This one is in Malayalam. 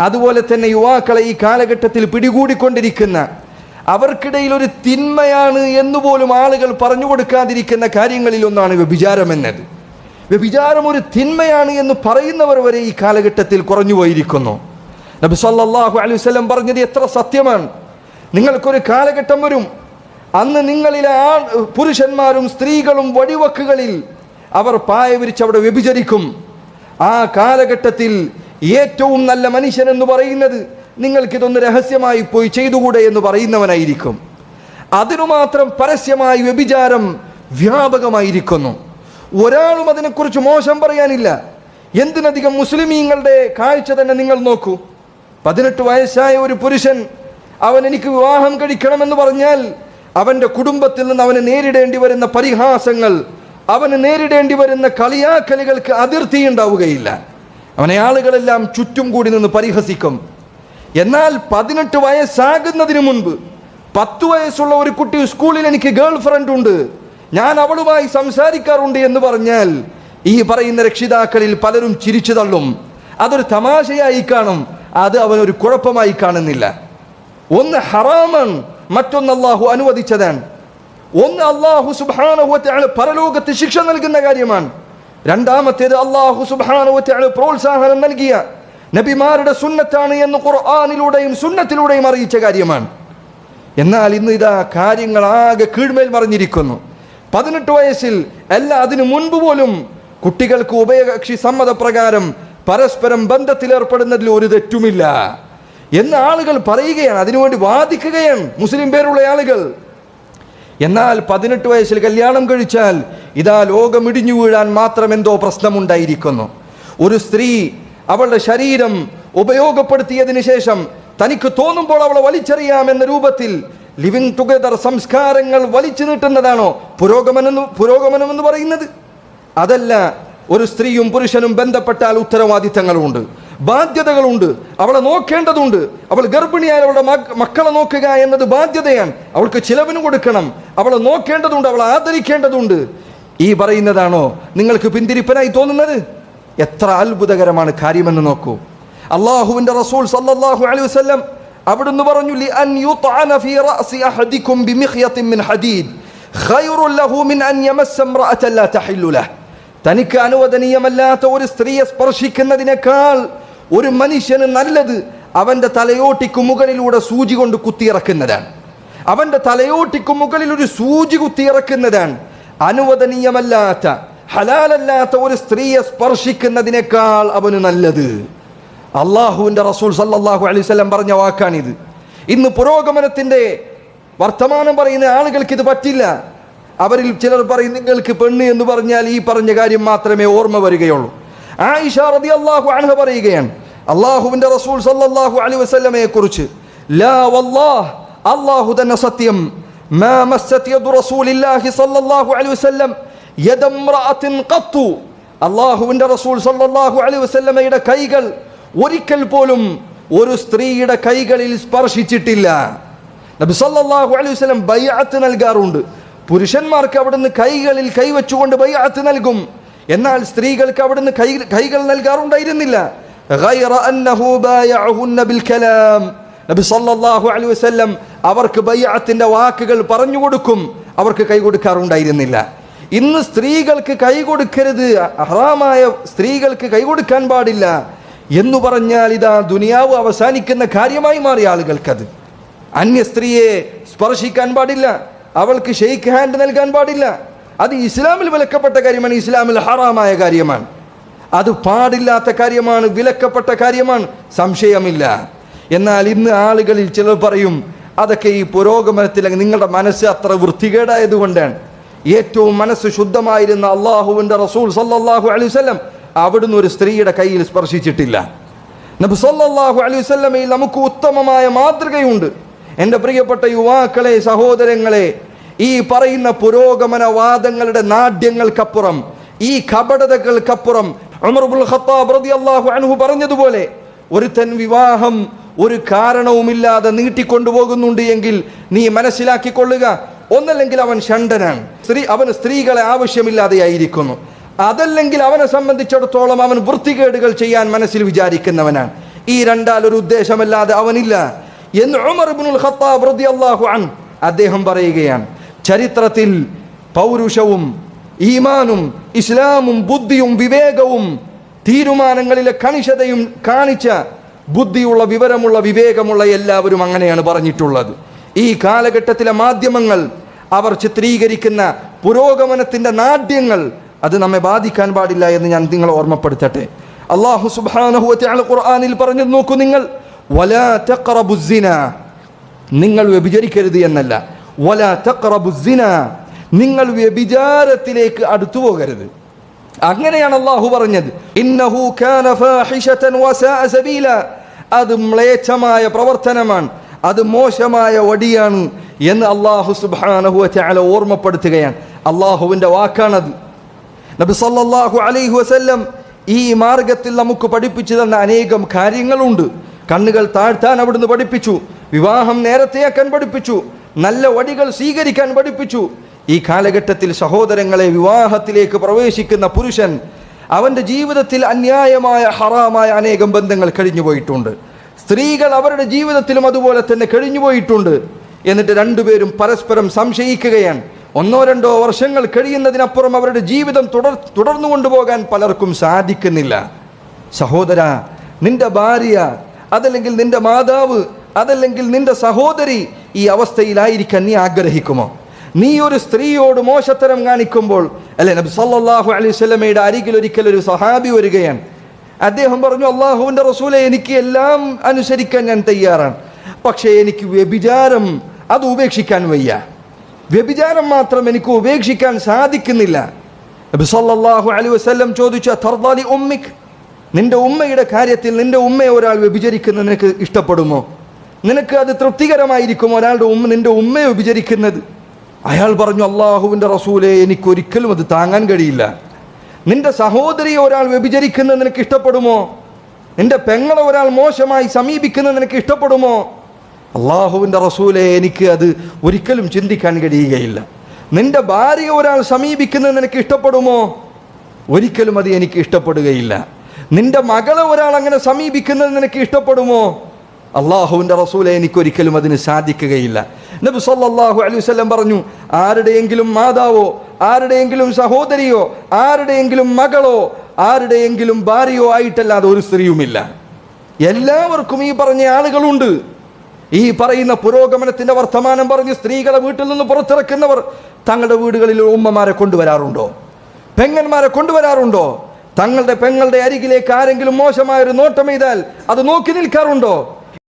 അതുപോലെ തന്നെ യുവാക്കളെ ഈ കാലഘട്ടത്തിൽ പിടികൂടിക്കൊണ്ടിരിക്കുന്ന, അവർക്കിടയിൽ ഒരു തിന്മയാണ് എന്നുപോലും ആളുകൾ പറഞ്ഞു കൊടുക്കാതിരിക്കുന്ന കാര്യങ്ങളിൽ ഒന്നാണ് വ്യഭിചാരം എന്നത്. വ്യഭിചാരം ഒരു തിന്മയാണ് എന്ന് പറയുന്നവർ വരെ ഈ കാലഘട്ടത്തിൽ കുറഞ്ഞു പോയിരിക്കുന്നു. നബി സല്ലല്ലാഹു അലൈഹി വസല്ലം പറഞ്ഞത് എത്ര സത്യമാണ്. നിങ്ങൾക്കൊരു കാലഘട്ടം വരും, അന്ന് നിങ്ങളിലെ പുരുഷന്മാരും സ്ത്രീകളും വടിവക്കുകളിൽ അവർ പായ വിരിച്ച് അവിടെ വ്യഭിചരിക്കും. ആ കാലഘട്ടത്തിൽ ഏറ്റവും നല്ല മനുഷ്യൻ എന്ന് പറയുന്നത് നിങ്ങൾക്കിതൊന്ന് രഹസ്യമായി പോയി ചെയ്തുകൂടെ എന്ന് പറയുന്നവനായിരിക്കും. അതിനു മാത്രം പരസ്യമായി വ്യഭിചാരം വ്യാപകമായിരിക്കുന്നു. ഒരാളും അതിനെക്കുറിച്ച് മോശം പറയാനില്ല. എന്തിനധികം മുസ്ലിമീങ്ങളുടെ കാഴ്ച തന്നെ നിങ്ങൾ നോക്കൂ. 18 വയസ്സായ ഒരു പുരുഷൻ അവൻ എനിക്ക് വിവാഹം കഴിക്കണമെന്ന് പറഞ്ഞാൽ അവൻ്റെ കുടുംബത്തിൽ നിന്ന് അവന് നേരിടേണ്ടി വരുന്ന പരിഹാസങ്ങൾ, അവന് നേരിടേണ്ടി വരുന്ന കളിയാക്കലുകൾക്ക് അതിർത്തി ഉണ്ടാവുകയില്ല. അവനെ ആളുകളെല്ലാം ചുറ്റും കൂടി നിന്ന് പരിഹസിക്കും. എന്നാൽ 18 വയസ്സാകുന്നതിന് മുൻപ് 10 വയസ്സുള്ള ഒരു കുട്ടി സ്കൂളിൽ എനിക്ക് ഗേൾ ഫ്രണ്ട് ഉണ്ട്, ഞാൻ അവളുമായി സംസാരിക്കാറുണ്ട് എന്ന് പറഞ്ഞാൽ ഈ പറയുന്ന രക്ഷിതാക്കളിൽ പലരും ചിരിച്ചു തള്ളും. അതൊരു തമാശയായി കാണും, അത് അവനൊരു കുഴപ്പമായി കാണുന്നില്ല. ഒന്ന് ഹറാമാണ്, മറ്റൊന്ന് അള്ളാഹു അനുവദിച്ചതാണ്. ഒന്ന് അള്ളാഹു സുബ്ഹാനഹു വ തആല പരലോകത്ത് ശിക്ഷ നൽകുന്ന കാര്യമാണ്. രണ്ടാമത്തേത് അള്ളാഹു സുബ്ഹാനഹു വ തആല പ്രോത്സാഹനം നൽകിയ നബിമാരുടെ സുന്നത്താണ് എന്ന് ഖുർആനിലൂടെയും സുന്നത്തിലൂടെയും അറിയിച്ച കാര്യമാണ്. എന്നാൽ ഇന്ന് ഇതാ കാര്യങ്ങൾ ആകെ കീഴ്മേൽ മറിഞ്ഞിരിക്കുന്നു. 18 വയസ്സിൽ അല്ല, അതിനു മുൻപ് പോലും കുട്ടികൾക്ക് ഉഭയകക്ഷി സമ്മതപ്രകാരം പരസ്പരം ബന്ധത്തിലേർപ്പെടുന്നതിൽ ഒരു തെറ്റുമില്ല എന്ന് ആളുകൾ പറയുകയാണ്, അതിനുവേണ്ടി വാദിക്കുകയാണ് മുസ്ലിം പേരുള്ള ആളുകൾ. എന്നാൽ 18 വയസ്സിൽ കല്യാണം കഴിച്ചാൽ ഇതാ ലോകം ഇടിഞ്ഞു വീഴാൻ മാത്രം എന്തോ പ്രശ്നമുണ്ടായിരിക്കുന്നു. ഒരു സ്ത്രീ അവളുടെ ശരീരം ഉപയോഗപ്പെടുത്തിയതിനു ശേഷം തനിക്ക് തോന്നുമ്പോൾ അവളെ വലിച്ചെറിയാമെന്ന രൂപത്തിൽ ലിവിങ് ടുഗദർ സംസ്കാരങ്ങൾ വലിച്ചു നീട്ടുന്നതാണോ പുരോഗമനം എന്ന് പറയുന്നത്? അതല്ല. ഒരു സ്ത്രീയും പുരുഷനും ബന്ധപ്പെട്ടാൽ ഉത്തരവാദിത്തങ്ങളുണ്ട്, ബാധ്യതകളുണ്ട്, അവളെ നോക്കേണ്ടതുണ്ട്. അവൾ ഗർഭിണിയായ അവളുടെ മക്കളെ നോക്കുക എന്നത് ബാധ്യതയാണ്. അവൾക്ക് ചിലവിന് കൊടുക്കണം, അവളെ നോക്കേണ്ടതുണ്ട്, അവളെ ആദരിക്കേണ്ടതുണ്ട്. ഈ പറയുന്നതാണോ നിങ്ങൾക്ക് പിന്തിരിപ്പനായി തോന്നുന്നത്? എത്ര അത്ഭുതകരമാണ് കാര്യമെന്ന് നോക്കൂ. അല്ലാഹുവിന്റെ റസൂൽ സല്ലല്ലാഹു അലൈഹി വസല്ലം അവിടുന്ന് പറഞ്ഞു, ലിഅൻ യുത്അന ഫീ റഅസി അഹദികും ബിമിഖ്യത്തിൻ മിൻ ഹദീദ് ഖൈറുൻ ലഹു മിൻ അൻ യമസ്സ ഇംറഅതൻ ലാ തഹില്ലു ലഹ്. തനിക്ക് അനുവദനീയമല്ലാത്ത ഒരു സ്ത്രീയെ സ്പർശിക്കുന്നതിനേക്കാൾ ഒരു മനുഷ്യന് നല്ലത് അവന്റെ തലയോട്ടിക്ക് മുകളിലൂടെ സൂചി കൊണ്ട് കുത്തിയിറക്കുന്നതാണ്. അവന്റെ തലയോട്ടിക്ക് മുകളിൽ ഒരു സൂചി കുത്തിയിറക്കുന്നതാണ്. അനുവദനീയമല്ലാത്ത ഹലാലല്ലാത്ത ഒരു സ്ത്രീയെ സ്പർശിക്കുന്നതിനേക്കാൾ അവന് നല്ലത്. അള്ളാഹുവിന്റെ റസൂൽ സല്ലല്ലാഹു അലൈഹി വസല്ലം പറഞ്ഞ വാക്കാണിത്. ഇന്ന് പുരോഗമനത്തിന്റെ വർത്തമാനം പറയുന്ന ആളുകൾക്ക് ഇത് പറ്റില്ല. അവരിൽ ചിലർ പറയും, നിങ്ങൾക്ക് പെണ്ണ് എന്ന് പറഞ്ഞാൽ ഈ പറഞ്ഞ കാര്യം മാത്രമേ ഓർമ്മ വരികയുള്ളൂ. ആയിഷ റളിയല്ലാഹു അൻഹ പറയുകയാണ്, അള്ളാഹുവിന്റെ റസൂൽ സല്ലല്ലാഹു അലൈഹി വസല്ലമയെ കുറിച്ച്, ലാ വല്ലാഹ്, അല്ലാഹു തന്നെ സത്യം, മാ മസ്സത് യദു റസൂലില്ലാഹി സല്ലല്ലാഹു അലൈഹി വസല്ലം യദ ഇംറഅത്തിൻ ഖത്തു. അള്ളാഹുവിന്റെ റസൂൽ സല്ലല്ലാഹു അലൈഹി വസല്ലമയുടെ കൈകൾ ഒരിക്കൽ പോലും ഒരു സ്ത്രീയുടെ കൈകളിൽ സ്പർശിച്ചിട്ടില്ല. നബി സല്ലല്ലാഹു അലൈഹി വസല്ലം ബൈഅത്ത് നൽകാറുണ്ട്. പുരുഷന്മാർക്ക് അവിടുന്ന് കൈകളിൽ കൈവച്ചുകൊണ്ട് ബൈഅത്ത് നൽകും. എന്നാൽ സ്ത്രീകൾക്ക് അവിടുന്ന് കൈകൾ നൽകാറുണ്ടായിരുന്നില്ല. ഗൈറ അന്നഹു ബായഅഹുന്ന ബിൽ കലാം. നബി സല്ലല്ലാഹു അലൈഹി വസല്ലം അവർക്ക് ബൈഅത്തിന്റെ വാക്കുകൾ പറഞ്ഞു കൊടുക്കും, അവർക്ക് കൈ കൊടുക്കാറുണ്ടായിരുന്നില്ല. ഇന്ന് സ്ത്രീകൾക്ക് കൈ കൊടുക്കരുത്, ഹറാമായ സ്ത്രീകൾക്ക് കൈ കൊടുക്കാൻ പാടില്ല എന്ന് പറഞ്ഞാൽ ഇതാ ദുനിയാവ് അവസാനിക്കുന്ന കാര്യമായി മാറിയ ആളുകൾക്കത്. അന്യ സ്ത്രീയെ സ്പർശിക്കാൻ പാടില്ല, അവൾക്ക് ഷെയ്ക്ക് ഹാൻഡ് നൽകാൻ പാടില്ല. അത് ഇസ്ലാമിൽ വിലക്കപ്പെട്ട കാര്യമാണ്, ഇസ്ലാമിൽ ഹറാമായ കാര്യമാണ്. അത് പാടില്ലാത്ത കാര്യമാണ്, വിലക്കപ്പെട്ട കാര്യമാണ്, സംശയമില്ല. എന്നാൽ ഇന്ന് ആളുകളിൽ ചിലർ പറയും, അതൊക്കെ ഈ പുരോഗമനത്തിൽ നിങ്ങളുടെ മനസ്സ് അത്ര വൃത്തികേടായതുകൊണ്ടാണ്. ഏറ്റവും മനസ്സ് ശുദ്ധമായിരുന്ന അള്ളാഹുവിന്റെ റസൂൽ സല്ലല്ലാഹു അലൈഹി വസല്ലം അവിടുന്ന് ഒരു സ്ത്രീയുടെ കയ്യിൽ സ്പർശിച്ചിട്ടില്ല. നബി സല്ലല്ലാഹു അലൈഹി വസല്ലമയിൽ നമുക്ക് ഉത്തമമായ മാതൃകയുണ്ട്. എൻ്റെ പ്രിയപ്പെട്ട യുവാക്കളെ, സഹോദരങ്ങളെ, ഈ പറയുന്ന പുരോഗമനവാദങ്ങളുടെ നാട്യങ്ങൾക്കപ്പുറം, ഈ കപടതകൾക്കപ്പുറം ഉമർ ഇബ്നുൽ ഖത്താബ് റളിയല്ലാഹു അൻഹു പറഞ്ഞതുപോലെ, ഒരുത്തൻ വിവാഹം ഒരു കാരണവുമില്ലാതെ നീട്ടിക്കൊണ്ടുപോകുന്നുണ്ട് എങ്കിൽ നീ മനസ്സിലാക്കിക്കൊള്ളുക, ഒന്നല്ലെങ്കിൽ അവൻ ഷണ്ടനാണ്, അവന് സ്ത്രീകളെ ആവശ്യമില്ലാതെയായിരിക്കുന്നു, അതല്ലെങ്കിൽ അവനെ സംബന്ധിച്ചിടത്തോളം അവൻ വൃത്തികേടുകൾ ചെയ്യാൻ മനസ്സിൽ വിചാരിക്കുന്നവനാണ്. ഈ രണ്ടാൽ ഒരു ഉദ്ദേശമല്ലാതെ അവനില്ല എന്ന് ഉമർ ഇബ്നുൽ ഖത്താബ് റളിയല്ലാഹു അൻഹു അദ്ദേഹം പറയുകയാണ്. ചരിത്രത്തിൽ പൗരുഷവും ഈമാനും ഇസ്ലാമും ബുദ്ധിയും വിവേകവും തീരുമാനങ്ങളിലെ കണിശതയും കാണിച്ച ബുദ്ധിയുള്ള വിവരമുള്ള വിവേകമുള്ള എല്ലാവരും അങ്ങനെയാണ് പറഞ്ഞിട്ടുള്ളത്. ഈ കാലഘട്ടത്തിലെ മാധ്യമങ്ങൾ അവർ ചിത്രീകരിക്കുന്ന പുരോഗമനത്തിന്റെ നാട്യങ്ങൾ അത് നമ്മെ ബാധിക്കാൻ പാടില്ല എന്ന് ഞാൻ നിങ്ങളെ ഓർമ്മപ്പെടുത്തട്ടെ. അല്ലാഹു സുബ്ഹാനഹു വ തആല ഖുർആനിൽ പറഞ്ഞു നോക്കൂ, നിങ്ങൾ വലാ തഖറബുസ്സിന, നിങ്ങൾ വ്യഭിചരിക്കരുത് എന്നല്ല, വലാ തഖറബുസ്സിന, നിങ്ങൾ വ്യഭിചാരത്തിലേക്ക് അടുത്തു പോകരുത്. അങ്ങനെയാണ് അല്ലാഹു പറഞ്ഞത്. ഇന്നഹു കാന ഫാഹിഷതൻ വസാഅ സബീല, അത് മ്ലേച്ഛമായ പ്രവർത്തനമാണ്, അത് മോശമായ വടിയാണ് എന്ന് അല്ലാഹു സുബ്ഹാനഹു വ തആല ഓർമ്മപ്പെടുത്തുകയാണ്. അല്ലാഹുവിന്റെ വാക്കാണത്. നബി സല്ലല്ലാഹു അലൈഹി വസല്ലം ഈ മാർഗത്തിൽ നമുക്ക് പഠിപ്പിച്ചു തന്ന അനേകം കാര്യങ്ങളുണ്ട്. കണ്ണുകൾ താഴ്ത്താൻ അവിടുന്ന് പഠിപ്പിച്ചു, വിവാഹം നേരത്തെയാക്കാൻ പഠിപ്പിച്ചു, നല്ല വടികൾ സ്വീകരിക്കാൻ പഠിപ്പിച്ചു. ഈ കാലഘട്ടത്തിൽ സഹോദരങ്ങളെ, വിവാഹത്തിലേക്ക് പ്രവേശിക്കുന്ന പുരുഷൻ അവന്റെ ജീവിതത്തിൽ അന്യായമായ ഹറാമായ അനേകം ബന്ധങ്ങൾ കഴിഞ്ഞുപോയിട്ടുണ്ട്. സ്ത്രീകൾ അവരുടെ ജീവിതത്തിലും അതുപോലെ തന്നെ കഴിഞ്ഞുപോയിട്ടുണ്ട്. എന്നിട്ട് രണ്ടുപേരും പരസ്പരം സംശയിക്കുകയാണ്. 1-2 വർഷങ്ങൾ കഴിയുന്നതിനപ്പുറം അവരുടെ ജീവിതം തുടർന്നു കൊണ്ടുപോകാൻ പലർക്കും സാധിക്കുന്നില്ല. സഹോദര, നിന്റെ ഭാര്യ അതല്ലെങ്കിൽ നിന്റെ മാതാവ് അതല്ലെങ്കിൽ നിന്റെ സഹോദരി ഈ അവസ്ഥയിലായിരിക്കാൻ നീ ആഗ്രഹിക്കുമോ? നീ ഒരു സ്ത്രീയോട് മോശത്തരം കാണിക്കുമ്പോൾ, അല്ലെ, നബി സല്ലല്ലാഹു അലൈഹി വസല്ലമയുടെ അരികിൽ ഒരിക്കൽ ഒരു സഹാബി വരികയാണ്. അദ്ദേഹം പറഞ്ഞു, അല്ലാഹുവിന്റെ റസൂലെ, എനിക്ക് എല്ലാം അനുസരിക്കാൻ ഞാൻ തയ്യാറാണ്, പക്ഷേ എനിക്ക് വ്യഭിചാരം അത് ഉപേക്ഷിക്കാൻ വയ്യ. വ്യഭിചാരം മാത്രം എനിക്ക് ഉപേക്ഷിക്കാൻ സാധിക്കുന്നില്ല. നബി സല്ലല്ലാഹു അലൈഹി വസല്ലം ചോദിച്ചു, തർദാലി ഉമ്മിക്, നിന്റെ ഉമ്മയുടെ കാര്യത്തിൽ നിന്റെ ഉമ്മയെ ഒരാൾ വ്യഭിചരിക്കുന്നത് നിനക്ക് ഇഷ്ടപ്പെടുമോ? നിനക്ക് അത് തൃപ്തികരമായിരിക്കും ഒരാളുടെ നിന്റെ ഉമ്മയെ വ്യഭിചരിക്കുന്നത്? അയാൾ പറഞ്ഞു, അല്ലാഹുവിന്റെ റസൂലെ, എനിക്കൊരിക്കലും അത് താങ്ങാൻ കഴിയില്ല. നിന്റെ സഹോദരിയെ ഒരാൾ വ്യഭിചരിക്കുന്നത് നിനക്ക് ഇഷ്ടപ്പെടുമോ? നിന്റെ പെങ്ങളെ ഒരാൾ മോശമായി സമീപിക്കുന്നത് നിനക്ക് ഇഷ്ടപ്പെടുമോ? അല്ലാഹുവിന്റെ റസൂലെ, എനിക്ക് അത് ഒരിക്കലും ചിന്തിക്കാൻ കഴിയുകയില്ല. നിന്റെ ഭാര്യയെ ഒരാൾ സമീപിക്കുന്നത് നിനക്ക് ഇഷ്ടപ്പെടുമോ? ഒരിക്കലും അത് എനിക്ക് ഇഷ്ടപ്പെടുകയില്ല. നിന്റെ മകളെ ഒരാൾ അങ്ങനെ സമീപിക്കുന്നത് നിനക്ക് ഇഷ്ടപ്പെടുമോ? അല്ലാഹുവിന്റെ റസൂലെ, എനിക്കൊരിക്കലും അതിന് സാധിക്കുകയില്ല. നബി സല്ലല്ലാഹു അലൈഹി വസല്ലം പറഞ്ഞു, ആരുടെയെങ്കിലും മാതാവോ ആരുടെയെങ്കിലും സഹോദരിയോ ആരുടെയെങ്കിലും മകളോ ആരുടെയെങ്കിലും ഭാര്യയോ ആയിട്ടല്ലാതെ ഒരു സ്ത്രീയുമില്ല. എല്ലാവർക്കും ഈ പറഞ്ഞ ആളുകളുണ്ട്. ഈ പറയുന്ന പുരോഗമനത്തിന്റെ വർത്തമാനം പറഞ്ഞ് സ്ത്രീകളെ വീട്ടിൽ നിന്ന് പുറത്തിറക്കുന്നവർ തങ്ങളുടെ വീടുകളിൽ ഉമ്മമാരെ കൊണ്ടുവരാറുണ്ടോ? പെങ്ങന്മാരെ കൊണ്ടുവരാറുണ്ടോ? തങ്ങളുടെ പെങ്ങളുടെ അരികിലേക്ക് ആരെങ്കിലും മോശമായൊരു നോട്ടം ചെയ്താൽ അത് നോക്കി നിൽക്കാറുണ്ടോ?